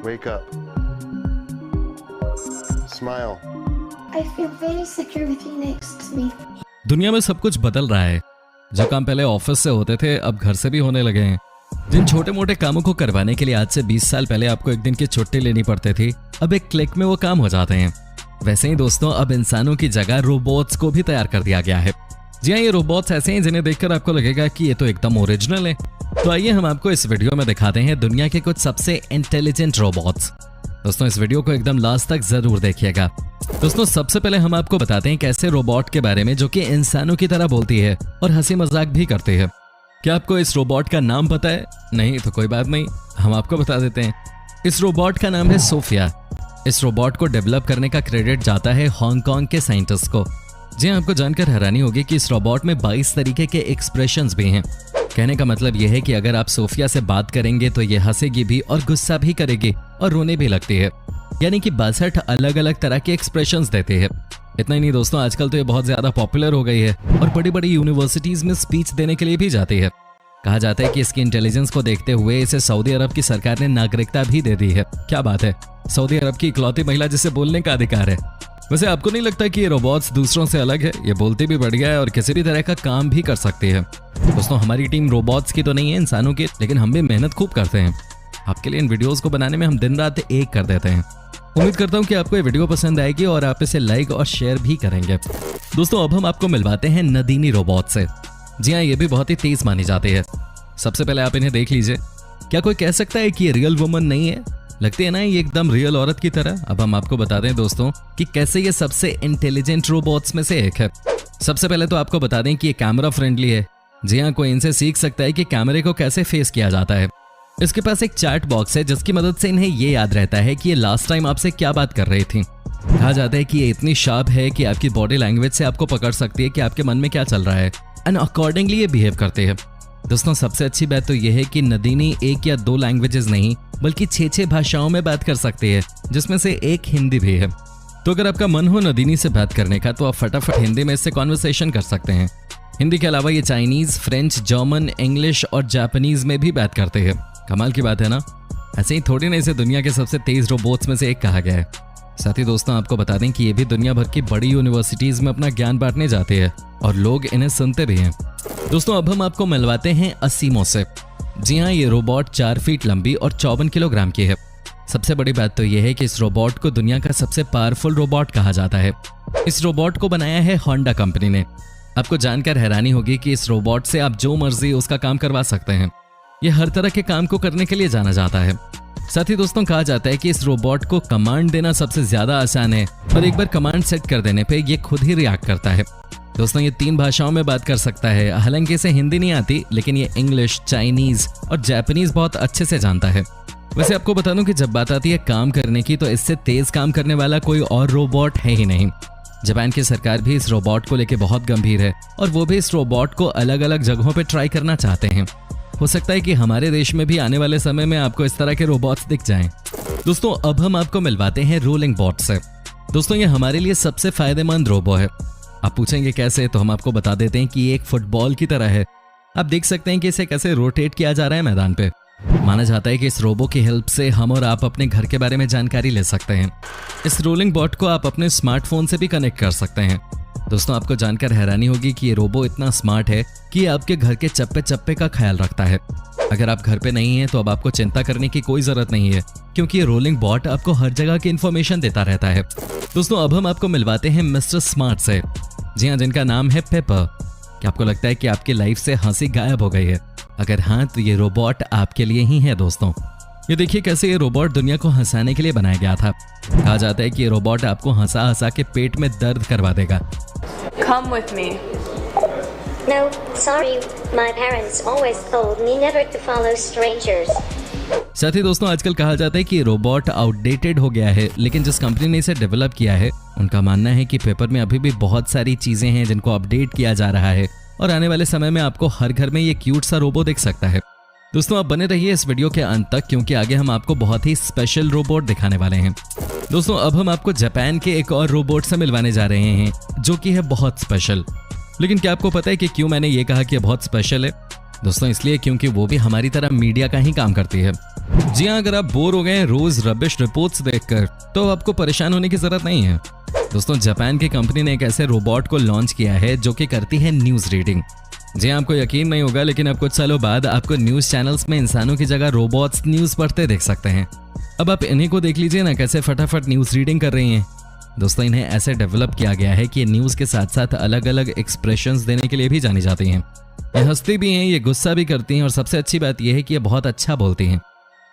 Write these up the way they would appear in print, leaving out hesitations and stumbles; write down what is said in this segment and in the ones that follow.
Wake up. Smile. I feel very secure with you next to me. दुनिया में सब कुछ बदल रहा है। जो काम पहले ऑफिस से होते थे अब घर से भी होने लगे हैं। जिन छोटे मोटे कामों को करवाने के लिए आज से 20 साल पहले आपको एक दिन की छुट्टी लेनी पड़ती थी, अब एक क्लिक में वो काम हो जाते हैं। वैसे ही दोस्तों, अब इंसानों की जगह रोबोट्स को भी तैयार कर दिया गया है। जी हाँ, ये रोबोट्स ऐसे हैं जिन्हें देखकर आपको लगेगा कि ये तो एकदम ओरिजिनल है। तो आइए हम आपको इस वीडियो में दिखाते हैं दुनिया के कुछ सबसे इंटेलिजेंट रोबोट्स। दोस्तों, इस वीडियो को एकदम लास्ट तक जरूर देखिएगा। दोस्तों, सबसे पहले हम आपको बताते हैं कैसे रोबोट के बारे में जो कि इंसानों की तरह बोलती है और हंसी मजाक भी करती है। क्या आपको इस रोबोट का नाम पता है? नहीं तो कोई बात नहीं, हम आपको बता देते हैं। इस रोबोट का नाम है सोफिया। इस रोबोट को डेवलप करने का क्रेडिट जाता है हांगकांग के साइंटिस्ट को। जी, आपको जानकर हैरानी होगी कि इस रोबोट में 22 तरीके के एक्सप्रेशंस भी हैं। कहने का मतलब यह है कि अगर आप सोफिया से बात करेंगे तो ये हंसेगी भी और गुस्सा भी करेगी और रोने भी लगती है। यानी कि 62 अलग अलग तरह के एक्सप्रेशंस देती है। इतना ही नहीं दोस्तों, आजकल तो ये बहुत ज्यादा पॉपुलर हो गई है और बड़ी बड़ी यूनिवर्सिटीज में स्पीच देने के लिए भी जाती है। कहा जाता है कि इसकी इंटेलिजेंस को देखते हुए इसे सऊदी अरब की सरकार ने नागरिकता भी दे दी है। क्या बात है, सऊदी अरब की इकलौती महिला जिसे बोलने का अधिकार है। वैसे आपको नहीं लगता कि ये रोबोट्स दूसरों से अलग है? ये बोलती भी बढ़िया है और किसी भी तरह का काम भी कर सकती है। दोस्तों, हमारी टीम रोबोट्स की तो नहीं है, इंसानों की, लेकिन हम भी मेहनत खूब करते हैं। आपके लिए इन वीडियोस को बनाने में हम दिन रात एक कर देते हैं। उम्मीद करता हूं कि आपको ये वीडियो पसंद आएगी और आप इसे लाइक और शेयर भी करेंगे। दोस्तों, अब हम आपको मिलवाते हैं नदीनी रोबोट से। जी हाँ, ये भी बहुत ही तेज मानी जाती है। सबसे पहले आप इन्हें देख लीजिए। क्या कोई कह सकता है कि ये रियल वुमन नहीं है? लगती है ना ये एकदम रियल औरत की तरह। अब हम आपको बता दें दोस्तों कि कैसे ये सबसे इंटेलिजेंट रोबोट्स में से एक है। सबसे पहले तो आपको बता दें कि ये कैमरा फ्रेंडली है। जी हाँ, कोई इनसे सीख सकता है कि कैमरे को कैसे फेस किया जाता है। इसके पास एक चैट बॉक्स है जिसकी मदद से इन्हें ये याद रहता है कि ये लास्ट टाइम आपसे क्या बात कर रही थी। कहा जाता है कि ये इतनी शार्प है कि आपकी बॉडी लैंग्वेज से आपको पकड़ सकती है कि आपके मन में क्या चल रहा है एंड अकॉर्डिंगली ये बिहेव करते हैं। दोस्तों, सबसे अच्छी बात तो यह है कि नदीनी 1 या 2 लैंग्वेजेस नहीं बल्कि 6 भाषाओं में बात कर सकती है, जिसमें से एक हिंदी भी है। तो अगर आपका मन हो नदीनी से बात करने का तो आप फटाफट हिंदी में इससे कॉन्वर्सेशन कर सकते हैं। हिंदी के अलावा ये चाइनीज, फ्रेंच, जर्मन, इंग्लिश और जापानीज में भी बात करते हैं। कमाल की बात है ना? ऐसे ही थोड़ी ना इसे दुनिया के सबसे तेज रोबोट्स में से एक कहा गया है। साथ ही दोस्तों, आपको बता दें कि ये भी दुनिया भर की बड़ी यूनिवर्सिटीज में अपना ज्ञान बांटने जाते हैं और लोग इन्हें सुनते भी हैं। दोस्तों, अब हम आपको मिलवाते हैं असीमो से। जी हाँ, ये रोबोट 4 फीट लंबी और 54 किलोग्राम की है। सबसे बड़ी बात तो यह है कि इस रोबोट को दुनिया का सबसे पावरफुल रोबोट कहा जाता है। इस रोबोट को बनाया है होंडा कंपनी ने। आपको जानकर हैरानी होगी कि इस रोबोट से आप जो मर्जी उसका काम करवा सकते हैं। ये हर तरह के काम को करने के लिए जाना जाता है। साथ ही दोस्तों, कहा जाता है कि इस रोबोट को कमांड देना सबसे ज्यादा आसान है और एक बार कमांड सेट कर देने पे ये खुद ही रिएक्ट करता है। दोस्तों, ये 3 भाषाओं में बात कर सकता है। हालांकि इसे हिंदी नहीं आती, लेकिन ये इंग्लिश, चाइनीज और जापानीज बहुत अच्छे से जानता है। वैसे आपको बता दूं कि जब बात आती है काम करने की तो इससे तेज काम करने वाला कोई और रोबोट है ही नहीं। जापान की सरकार भी इस रोबोट को लेकर बहुत गंभीर है और वो भी इस रोबोट को अलग अलग जगहों पे ट्राई करना चाहते हैं। हो सकता है कि हमारे देश में भी आने वाले समय में आपको इस तरह के रोबोट्स दिख जाएं। दोस्तों, अब हम आपको मिलवाते हैं रोलिंग बॉट से। दोस्तों, ये हमारे लिए सबसे फायदेमंद रोबो है। आप पूछेंगे कैसे, तो हम आपको बता देते हैं कि ये एक फुटबॉल की तरह है। आप देख सकते हैं कि इसे कैसे रोटेट किया जा रहा है मैदान पे। माना जाता है कि इस रोबो की हेल्प से हम और आप अपने घर के बारे में जानकारी ले सकते हैं। इस रोलिंग बॉट को आप अपने स्मार्टफोन से भी कनेक्ट कर सकते हैं। दोस्तों, आपको जानकर हैरानी होगी कि ये रोबो इतना स्मार्ट है कि ये आपके घर के चप्पे चप्पे का ख्याल रखता है। अगर आप घर पे नहीं हैं तो अब आपको चिंता करने की कोई जरूरत नहीं है, क्योंकि ये रोलिंग बॉट आपको हर जगह की इन्फॉर्मेशन देता रहता है। दोस्तों, अब हम आपको मिलवाते हैं मिस्टर स्मार्ट से। जी हाँ, जिनका नाम है पेपर। क्या आपको लगता है कि आपकी लाइफ से हंसी गायब हो गई है? अगर हाँ, तो ये रोबोट आपके लिए ही है। दोस्तों, ये देखिए कैसे ये रोबोट दुनिया को हंसाने के लिए बनाया गया था। कहा जाता है कि ये रोबोट आपको हंसा हंसा के पेट में दर्द करवा देगा। Come with me. No, sorry. My parents always told me never to follow strangers. साथ ही दोस्तों, आजकल कहा जाता है कि ये रोबोट आउटडेटेड हो गया है, लेकिन जिस कंपनी ने इसे डेवलप किया है उनका मानना है कि पेपर में अभी भी बहुत सारी चीजें हैं जिनको अपडेट किया जा रहा है और आने वाले समय में आपको हर घर में ये क्यूट सा रोबो दिख सकता है। दोस्तों, आप बने रहिए इस वीडियो के अंत तक, क्योंकि आगे हम आपको बहुत ही स्पेशल रोबोट दिखाने वाले हैं। दोस्तों, अब हम आपको जापान के एक और रोबोट से मिलवाने जा रहे हैं जो कि है बहुत स्पेशल। लेकिन क्या आपको पता है कि क्यों मैंने ये कहा कि बहुत स्पेशल है? दोस्तों, इसलिए क्योंकि वो भी हमारी तरह मीडिया का ही काम करती है। जी हाँ, अगर आप बोर हो गए हैं रोज रबिश रिपोर्ट्स देखकर तो आपको परेशान होने की जरूरत नहीं है। दोस्तों, जापान की कंपनी ने एक ऐसे रोबोट को लॉन्च किया है जो कि करती है न्यूज रीडिंग। जी हाँ, आपको यकीन नहीं होगा लेकिन अब कुछ सालों बाद आपको न्यूज चैनल्स में इंसानों की जगह रोबोट्स न्यूज पढ़ते देख सकते हैं। अब आप इन्हीं को देख लीजिए ना, कैसे फटाफट न्यूज रीडिंग कर रही हैं। दोस्तों, इन्हें ऐसे डेवलप किया गया है कि ये न्यूज के साथ साथ अलग अलग एक्सप्रेशंस देने के लिए भी जानी जाती हैं। ये हंसती भी हैं, ये गुस्सा भी करती हैं और सबसे अच्छी बात यह है कि ये बहुत अच्छा बोलती हैं।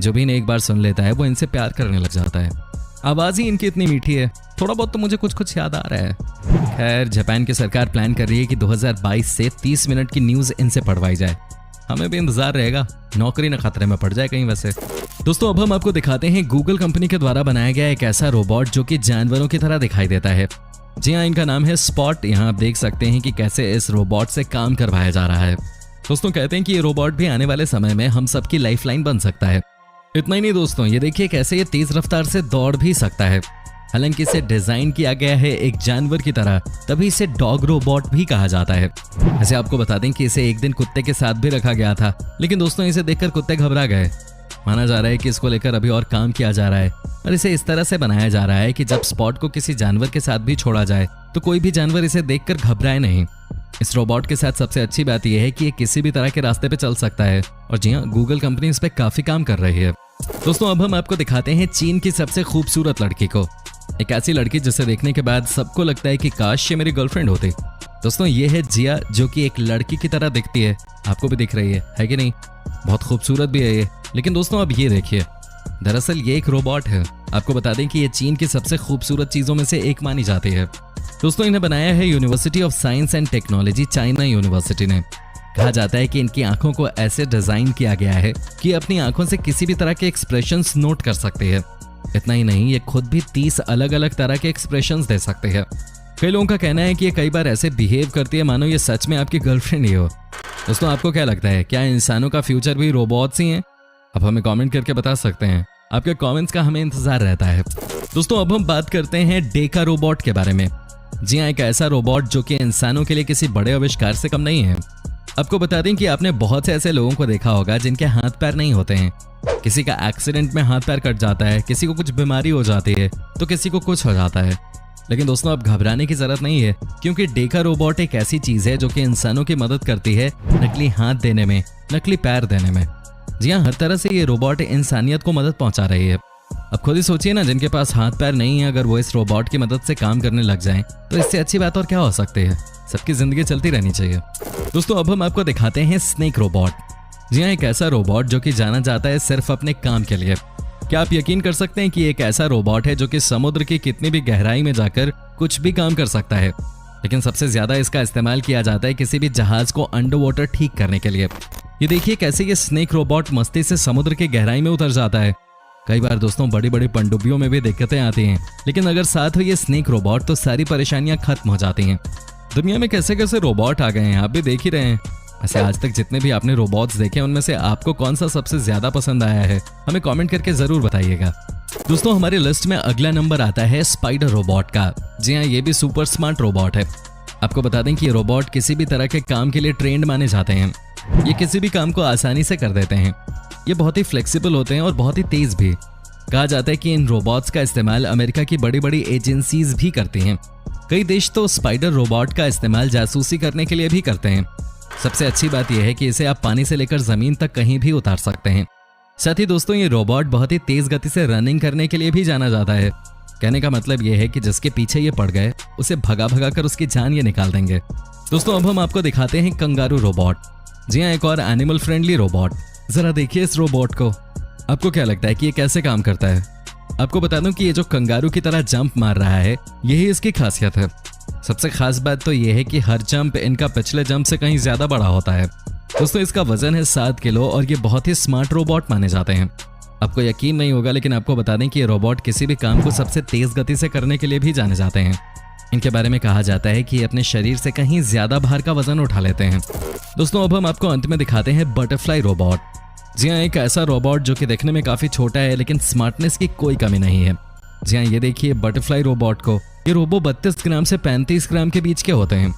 जो भी इन्हें एक बार सुन लेता है वो इनसे प्यार करने लग जाता है। आवाज़ ही इनकी इतनी मीठी है, थोड़ा बहुत तो मुझे कुछ याद आ रहा है। खैर, जापान की सरकार प्लान कर रही है कि 2022 से 30 मिनट की न्यूज़ इनसे पढ़वाई जाए। हमें भी इंतजार रहेगा, नौकरी न खतरे में पड़ जाए कहीं वैसे। दोस्तों, अब हम आपको दिखाते हैं गूगल कंपनी के द्वारा बनाया गया एक ऐसा रोबोट जो कि जानवरों की तरह दिखाई देता है। जी हाँ, इनका नाम है स्पॉट। यहाँ आप देख सकते हैं कि कैसे इस रोबोट से काम करवाया जा रहा है। दोस्तों, कहते हैं कि ये रोबोट भी आने वाले समय में हम सबकी लाइफलाइन बन सकता है। इतना ही नहीं दोस्तों, ये देखिए कैसे ये तेज रफ्तार से दौड़ भी सकता है। हालांकि इसे डिजाइन किया गया है एक जानवर की तरह, तभी इसे डॉग रोबोट भी कहा जाता है। ऐसे आपको बता दें कि इसे एक दिन कुत्ते के साथ भी रखा गया था, लेकिन दोस्तों इसे देखकर कुत्ते घबरा गए। माना जा रहा है कि इसको लेकर अभी और काम किया जा रहा है और इसे इस तरह से बनाया जा रहा है कि जब स्पॉट को किसी जानवर के साथ भी छोड़ा जाए तो कोई भी जानवर इसे देखकर घबराए नहीं। इस रोबोट के साथ सबसे अच्छी बात यह है कि ये किसी भी तरह के रास्ते पे चल सकता है और जी हाँ, गूगल कंपनी इस पे काफी काम कर रही है। दोस्तों, अब हम आपको दिखाते हैं चीन की सबसे खूबसूरत लड़की को। एक ऐसी लड़की जिसे देखने के बाद सबको लगता है कि काश ये मेरी गर्लफ्रेंड होती। दोस्तों, ये है जिया, जो कि एक लड़की की तरह दिखती है। आपको भी दिख रही है कि नहीं? बहुत खूबसूरत भी है ये। लेकिन दोस्तों, अब ये देखिए, दरअसल ये एक रोबोट है। आपको बता दें कि ये चीन की सबसे खूबसूरत चीजों में से एक मानी जाती है। दोस्तों, इन्हें बनाया है university of science and technology, China university ने। कहा जाता है कि इनकी आंखों को ऐसे डिजाइन किया गया है कि अपनी आंखों से किसी भी तरह के एक्सप्रेशंस नोट कर सकते हैं। इतना ही नहीं, ये खुद भी 30 अलग अलग तरह के एक्सप्रेशंस दे सकते हैं। कई लोगों का कहना है कि ये कई बार ऐसे बिहेव करती है मानो ये सच में आपकी गर्लफ्रेंड ही हो। दोस्तों, आपको क्या लगता है, क्या इंसानों का फ्यूचर भी रोबोट्स ही हैं? अब हमें कमेंट करके बता सकते हैं। आपके कमेंट्स का हमें इंतजार रहता है। दोस्तों, अब हम बात करते हैं डेका रोबोट के बारे में। जी हाँ, एक ऐसा रोबोट जो कि इंसानों के लिए किसी बड़े आविष्कार से कम नहीं है। आपको बता दें कि आपने बहुत से ऐसे लोगों को देखा होगा जिनके हाथ पैर नहीं होते हैं। किसी का एक्सीडेंट में हाथ पैर कट जाता है, किसी को कुछ बीमारी हो जाती है तो किसी को कुछ हो जाता है। लेकिन दोस्तों, अब घबराने की जरूरत नहीं है, क्योंकि डेका रोबोट एक ऐसी चीज है जो कि इंसानों की मदद करती है नकली हाथ देने में, नकली पैर देने में। जी हाँ, हर तरह से ये रोबोट इंसानियत को मदद पहुंचा रही है। अब खुद ही सोचिए ना, जिनके पास हाथ पैर नहीं है, अगर वो इस रोबोट की मदद से काम करने लग जाएं तो इससे अच्छी बात और क्या हो सकती है। सबकी जिंदगी चलती रहनी चाहिए। दोस्तों, अब हम आपको दिखाते हैं स्नेक रोबोट। जी हाँ, एक ऐसा रोबोट जो कि जाना जाता है सिर्फ अपने काम के लिए। क्या आप यकीन कर सकते हैं कि एक ऐसा रोबोट है जो कि समुद्र की कितनी भी गहराई में जाकर कुछ भी काम कर सकता है, लेकिन सबसे ज्यादा इसका इस्तेमाल किया जाता है किसी भी जहाज को अंडर वाटर ठीक करने के लिए। ये देखिए कैसे ये स्नेक रोबोट मस्ती से समुद्र की गहराई में उतर जाता है। कई बार दोस्तों, बड़ी बड़ी पनडुब्बियों में भी दिक्कतें आती हैं, लेकिन अगर साथ हो ये स्नेक रोबोट तो सारी परेशानियां खत्म हो जाती हैं। दुनिया में कैसे कैसे रोबोट आ गए हैं, आप भी देख ही रहे हैं। ऐसे आज तक जितने भी आपने रोबोट्स देखे उनमें से आपको कौन सा सबसे ज्यादा पसंद आया है, हमें कमेंट करके जरूर बताइएगा। दोस्तों, हमारी लिस्ट में अगला नंबर आता है स्पाइडर रोबोट का। जी हाँ, ये भी सुपर स्मार्ट रोबोट है। आपको बता दें कि ये रोबोट किसी भी तरह के काम के लिए ट्रेंड माने जाते हैं। ये किसी भी काम को आसानी से कर देते हैं। ये बहुत ही फ्लेक्सिबल होते हैं और बहुत ही तेज भी। कहा जाता है कि इन रोबोट्स का इस्तेमाल अमेरिका की बड़ी बड़ी एजेंसीज भी करती हैं। कई देश तो स्पाइडर रोबोट का इस्तेमाल जासूसी करने के लिए भी करते हैं। सबसे अच्छी बात यह है कि इसे आप पानी से लेकर जमीन तक कहीं भी उतार सकते हैं। साथ ही दोस्तों, ये रोबोट बहुत ही तेज गति से रनिंग करने के लिए भी जाना जाता है। कहने का मतलब यह है कि जिसके पीछे ये पड़ गए उसे भगा भगा कर उसकी जान ये निकाल देंगे। दोस्तों, अब हम आपको दिखाते हैं कंगारू रोबोट। जी हाँ, एक और एनिमल फ्रेंडली रोबोट। जरा देखिए इस रोबोट को। आपको क्या लगता है कि ये कैसे काम करता है? आपको बता दूं कि ये जो कंगारू की तरह जंप मार रहा है, यही इसकी खासियत है। सबसे खास बात तो ये है कि हर जंप इनका पिछले जंप से कहीं ज्यादा बड़ा होता है। दोस्तों, इसका वजन है 7 किलो और ये बहुत ही स्मार्ट रोबोट माने जाते हैं। आपको यकीन नहीं होगा, लेकिन आपको बता दें कि ये रोबोट किसी भी काम को सबसे तेज गति से करने के लिए भी जाने जाते हैं। इनके बारे में कहा जाता है कि ये अपने शरीर से कहीं ज्यादा भार का वजन उठा लेते हैं। दोस्तों, अब हम आपको अंत में दिखाते हैं बटरफ्लाई रोबोट। जी हाँ, एक ऐसा रोबोट जो कि देखने में काफी छोटा है लेकिन स्मार्टनेस की कोई कमी नहीं है। जी हाँ, ये देखिए बटरफ्लाई रोबोट को। ये रोबो 32 ग्राम से 35 ग्राम के बीच के होते हैं।